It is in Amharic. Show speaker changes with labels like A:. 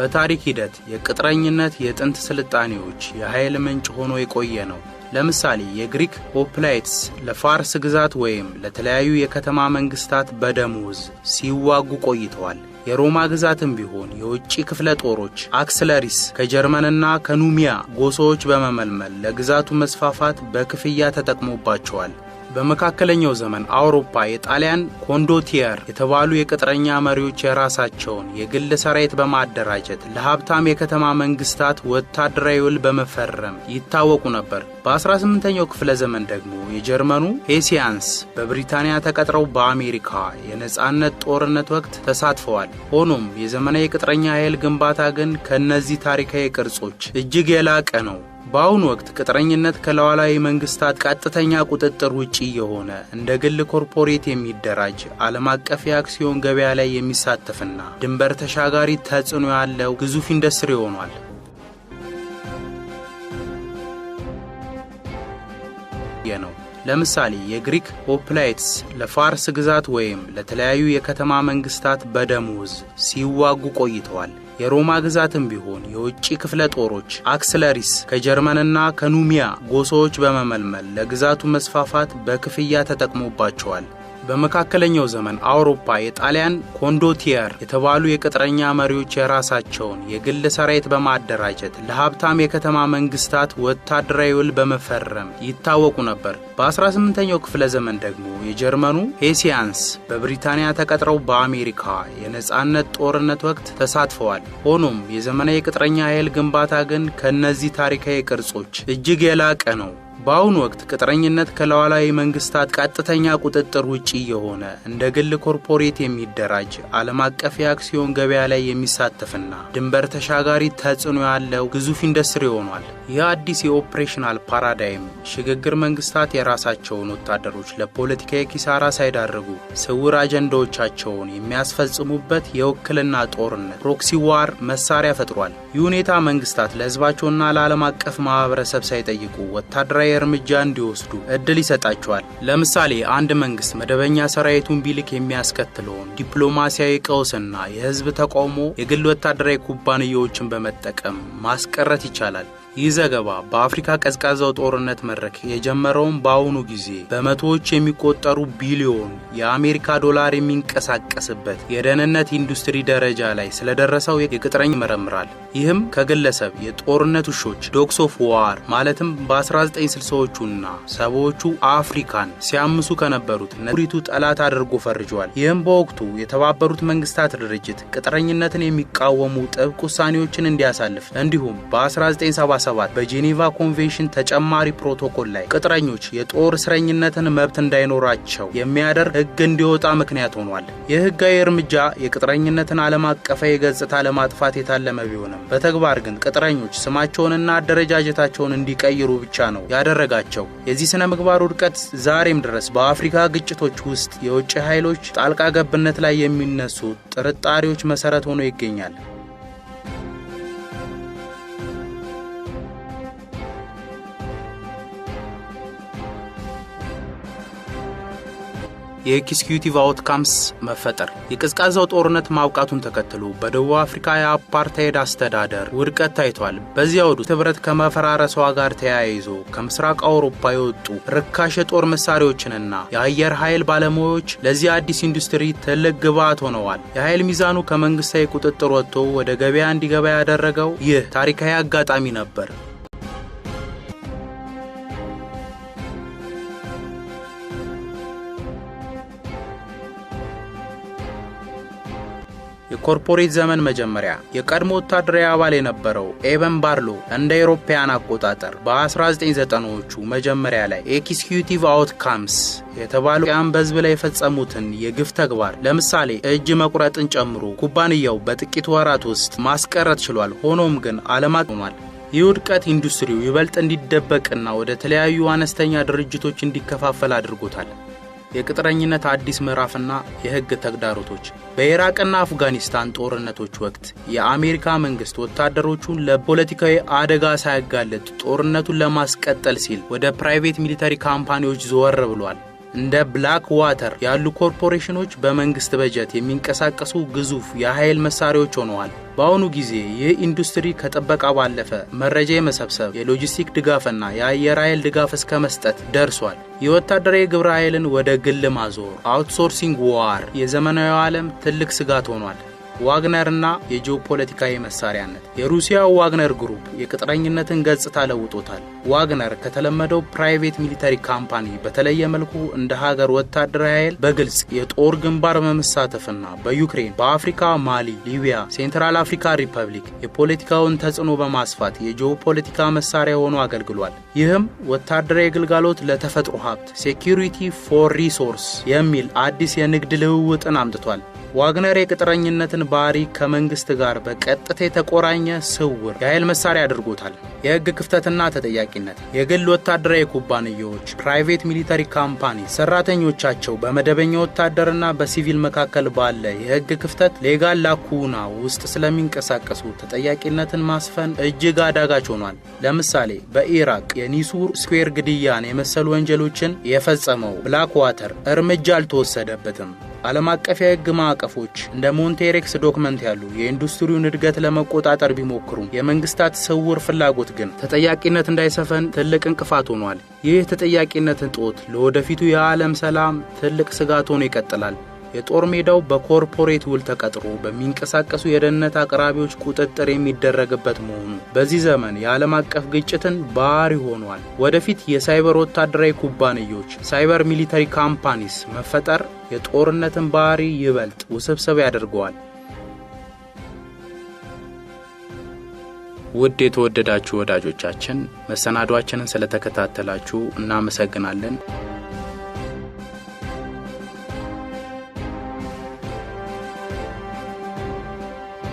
A: በታሪክ ሂደት የቅጥረኝነት የጥንት ስልጣኔዎች የኃይል ምንጭ ሆኖ የቆየ ነው። ለምሳሌ የግሪክ ሆፕላይትስ ለፋርስ ግዛት ወይም ለተለያዩ የከተማ መንግስታት በደሞዝ ሲዋጉ ቆይተዋል። የሮማ ግዛትም ቢሆን የውጭ ክፍለ ጦሮች አክስለሪስ ከጀርመንና ከኑሚያ ጎሳዎች በመመልመል ለግዛቱ መስፋፋት በክፍያ ተጠቅሞባቸዋል። በመካከለኛው ዘመን አውሮፓ የጣሊያን ኮንዶቲየር የተባሉ የቅጥረኛ መሪዎች የራሳቸውን የግል ሰራዊት በማደራጀት ለሀብታም የከተማ መንግስታት ወታደራዊ ውል በመፈረም ይታወቁ ነበር። በ18ኛው ክፍለ ዘመን ደግሞ የጀርመኑ ሄሲያንስ በብሪታንያ ተቀጥረው በአሜሪካ የነጻነት ጦርነት ወቅት ተሳትፈዋል። ሆኖም የዘመናዊ የቅጥረኛ ኃይል ግንባታ ግን ከነዚህ ታሪካዊ ቅርጾች እጅግ የላቀ ነው። በአሁኑ ወቅት ቅጥረኝነት ከሉዓላዊ መንግስታት ቀጥተኛ ቁጥጥር ውጪ የሆነ እንደ ግል ኮርፖሬት የሚደራጅ ዓለም አቀፍ የአክሲዮን ገበያ ላይ የሚሳተፍና ድንበር ተሻጋሪ ተጽዕኖ ያለው ግዙፍ ኢንዱስትሪ ሆኗል። ለምሳሌ የግሪክ ሆፕላይትስ ለፋርስ ግዛት ወይም ለተለያዩ የከተማ መንግስታት በደሞዝ ሲዋጉ ቆይተዋል። የሮማ ግዛትም ቢሆን የውጭ ክፍለ ጦሮች አክስለሪስ ከጀርመንና ከኑሚያ ጎሳዎች በመመልመል ለግዛቱ መስፋፋት በክፍያ ተጠቅሞባቸዋል። በመካከለኛው ዘመን አውሮፓ የጣሊያን ኮንዶቲየር የተባሉ የቅጥረኛ መሪዎች የራሳቸውን የግል ሰራዊት በማደራጀት ለሀብታም የከተማ መንግስታት ወታደራዊ ውል በመፈረም ይታወቁ ነበር። በ18ኛው ክፍለ ዘመን ደግሞ የጀርመኑ ሄሲያንስ በብሪታንያ ተቀጥረው በአሜሪካ የነጻነት ጦርነት ወቅት ተሳትፈዋል። ሆኖም የዘመናዊ የቅጥረኛ ኃይል ግንባታ ግን ከነዚህ ታሪካዊ ቅርጾች እጅግ የላቀ ነው። በአሁኑ ወቅት ቅጥረኝነት ከሉዓላዊ መንግስታት ቀጥተኛ ቁጥጥር ውጪ የሆነ እንደ ግል ኮርፖሬት የሚደራጅ ዓለም አቀፍ የአክሲዮን ገበያ ላይ የሚሳተፍና ድንበር ተሻጋሪ ተጽዕኖ ያለው ግዙፍ ኢንዱስትሪ ሆኗል። ይህ አዲስ የኦፕሬሽናል ፓራዳይም ሽግግር መንግስታት የራሳቸውን ወታደሮች ለፖለቲካዊ ኪሳራ ሳይዳርጉ ስውር አጀንዳዎቻቸውን የሚያስፈጽሙበት የውክልና ጦርነት ፕሮክሲ ዋር መሳሪያ ፈጥሯል። ይህ ሁኔታ መንግስታት ለህዝባቸውና ለዓለም አቀፍ ማህበረሰብ ሳይጠይቁ ወታደራዊ እርምጃ እንዲወስዱ እድል ይሰጣቸዋል። ለምሳሌ አንድ መንግስት መደበኛ ሰራዊቱን ቢልክ የሚያስከትለውን ዲፕሎማሲያዊ ቀውስና የህዝብ ተቃውሞ የግል ወታደራዊ ኩባንያዎችን በመጠቀም ማስቀረት ይቻላል። ይህ ዘገባ በአፍሪካ ቀዝቃዛው ጦርነት መድረክ የጀመረውን በአሁኑ ጊዜ በመቶዎች የሚቆጠሩ ቢሊዮን የአሜሪካ ዶላር የሚንቀሳቀስበት የደህንነት ኢንዱስትሪ ደረጃ ላይ ስለደረሰው የቅጥረኝ ይመረምራል። ይህም ከግለሰብ የጦርነት ውሾች ዶግስ ኦፍ ዋር ማለትም በ1960ዎቹና 70ዎቹ አፍሪካን ሲያምሱ ከነበሩት ነብሪቱ ጠላት አድርጎ ፈርጇል። ይህም በወቅቱ የተባበሩት መንግስታት ድርጅት ቅጥረኝነትን የሚቃወሙ ጥብቅ ውሳኔዎችን እንዲያሳልፍ እንዲሁም በ1977 በጄኔቫ ኮንቬንሽን ተጨማሪ ፕሮቶኮል ላይ ቅጥረኞች የጦር እስረኝነትን መብት እንዳይኖራቸው የሚያደርግ ህግ እንዲወጣ ምክንያት ሆኗል። ይህ ህጋዊ እርምጃ የቅጥረኝነትን ዓለም አቀፋዊ ገጽታ ለማጥፋት የታለመ ቢሆንም በተግባር ግን ቅጥረኞች ስማቸውንና አደረጃጀታቸውን እንዲቀይሩ ብቻ ነው ያደረጋቸው። የዚህ ስነ ምግባር ውድቀት ዛሬም ድረስ በአፍሪካ ግጭቶች ውስጥ የውጭ ኃይሎች ጣልቃ ገብነት ላይ የሚነሱ ጥርጣሬዎች መሰረት ሆኖ ይገኛል። የኤክስኪዩቲቭ አውትካምስ መፈጠር የቀዝቃዛው ጦርነት ማብቃቱን ተከትሎ በደቡብ አፍሪካ የአፓርታይድ አስተዳደር ውድቀት ታይቷል። በዚያ ወቅት ህብረት ከመፈራረሷ ጋር ተያይዞ ከምስራቅ አውሮፓ የወጡ ርካሽ የጦር መሳሪያዎችንና የአየር ኃይል ባለሙያዎች ለዚህ አዲስ ኢንዱስትሪ ትልቅ ግብዓት ሆነዋል። የኃይል ሚዛኑ ከመንግስታዊ ቁጥጥር ወጥቶ ወደ ገበያ እንዲገባ ያደረገው ይህ ታሪካዊ አጋጣሚ ነበር። የኮርፖሬት ዘመን መጀመሪያ የቀድሞ ወታደራዊ አባል የነበረው ኤቨን ባርሎ እንደ አውሮፓውያን አቆጣጠር በ1990ዎቹ መጀመሪያ ላይ ኤክስኪዩቲቭ አውትካምስ የተባሉ በህዝብ ላይ የፈጸሙትን የግፍ ተግባር ለምሳሌ እጅ መቁረጥን ጨምሮ ኩባንያው በጥቂት ወራት ውስጥ ማስቀረት ችሏል። ሆኖም ግን አለማጥሟል። ይህ ውድቀት ኢንዱስትሪው ይበልጥ እንዲደበቅና ወደ ተለያዩ አነስተኛ ድርጅቶች እንዲከፋፈል አድርጎታል። የቅጥረኝነት አዲስ ምዕራፍና የህግ ተግዳሮቶች በኢራቅና አፍጋኒስታን ጦርነቶች ወቅት የአሜሪካ መንግስት ወታደሮቹን ለፖለቲካዊ አደጋ ሳያጋልጥ ጦርነቱን ለማስቀጠል ሲል ወደ ፕራይቬት ሚሊተሪ ካምፓኒዎች ዘወር ብሏል። እንደ ብላክ ዋተር ያሉ ኮርፖሬሽኖች በመንግስት በጀት የሚንቀሳቀሱ ግዙፍ የኃይል መሳሪያዎች ሆነዋል። በአሁኑ ጊዜ ይህ ኢንዱስትሪ ከጥበቃ ባለፈ መረጃ የመሰብሰብ የሎጂስቲክ ድጋፍና የአየር ኃይል ድጋፍ እስከ መስጠት ደርሷል። የወታደራዊ ግብረ ኃይልን ወደ ግል ማዞር አውትሶርሲንግ ዋር የዘመናዊ ዓለም ትልቅ ስጋት ሆኗል። ዋግነርና የጂኦፖለቲካዊ መሳሪያነት የሩሲያው ዋግነር ግሩፕ የቅጥረኝነትን ገጽታ ለውጦታል። ዋግነር ከተለመደው ፕራይቬት ሚሊተሪ ካምፓኒ በተለየ መልኩ እንደ ሀገር ወታደራዊ ኃይል በግልጽ የጦር ግንባር በመሳተፍና በዩክሬን፣ በአፍሪካ ማሊ፣ ሊቢያ፣ ሴንትራል አፍሪካ ሪፐብሊክ የፖለቲካውን ተጽዕኖ በማስፋት የጂኦፖለቲካ መሳሪያ ሆኖ አገልግሏል። ይህም ወታደራዊ ግልጋሎት ለተፈጥሮ ሀብት ሴኩሪቲ ፎር ሪሶርስ የሚል አዲስ የንግድ ልውውጥን አምጥቷል። ዋግነር የቅጥረኝነትን ባህሪ ከመንግስት ጋር በቀጥታ የተቆራኘ ስውር የኃይል መሳሪያ አድርጎታል። የህግ ክፍተትና ተጠያቂነት የግል ወታደራዊ ኩባንያዎች ፕራይቬት ሚሊተሪ ካምፓኒ ሰራተኞቻቸው በመደበኛ ወታደርና በሲቪል መካከል ባለ የህግ ክፍተት ሌጋል ላኩና ውስጥ ስለሚንቀሳቀሱ ተጠያቂነትን ማስፈን እጅግ አዳጋች ሆኗል። ለምሳሌ በኢራቅ የኒሱር ስኩዌር ግድያን የመሰሉ ወንጀሎችን የፈጸመው ብላክ ዋተር እርምጃ አልተወሰደበትም። ዓለም አቀፍ የህግ ማዕቀፎች እንደ ሞንቴሬክስ ዶክመንት ያሉ የኢንዱስትሪውን እድገት ለመቆጣጠር ቢሞክሩም የመንግስታት ስውር ፍላጎት ግን ተጠያቂነት እንዳይሰፈን ትልቅ እንቅፋት ሆኗል። ይህ ተጠያቂነት እጦት ለወደፊቱ የዓለም ሰላም ትልቅ ስጋት ሆኖ ይቀጥላል። የጦር ሜዳው በኮርፖሬት ውል ተቀጥሮ በሚንቀሳቀሱ የደህንነት አቅራቢዎች ቁጥጥር የሚደረግበት መሆኑ በዚህ ዘመን የዓለም አቀፍ ግጭትን ባህሪ ሆኗል። ወደፊት የሳይበር ወታደራዊ ኩባንያዎች ሳይበር ሚሊተሪ ካምፓኒስ መፈጠር የጦርነትን ባህሪ ይበልጥ ውስብስብ ያደርገዋል። ውድ የተወደዳችሁ ወዳጆቻችን መሰናዷችንን ስለተከታተላችሁ እናመሰግናለን።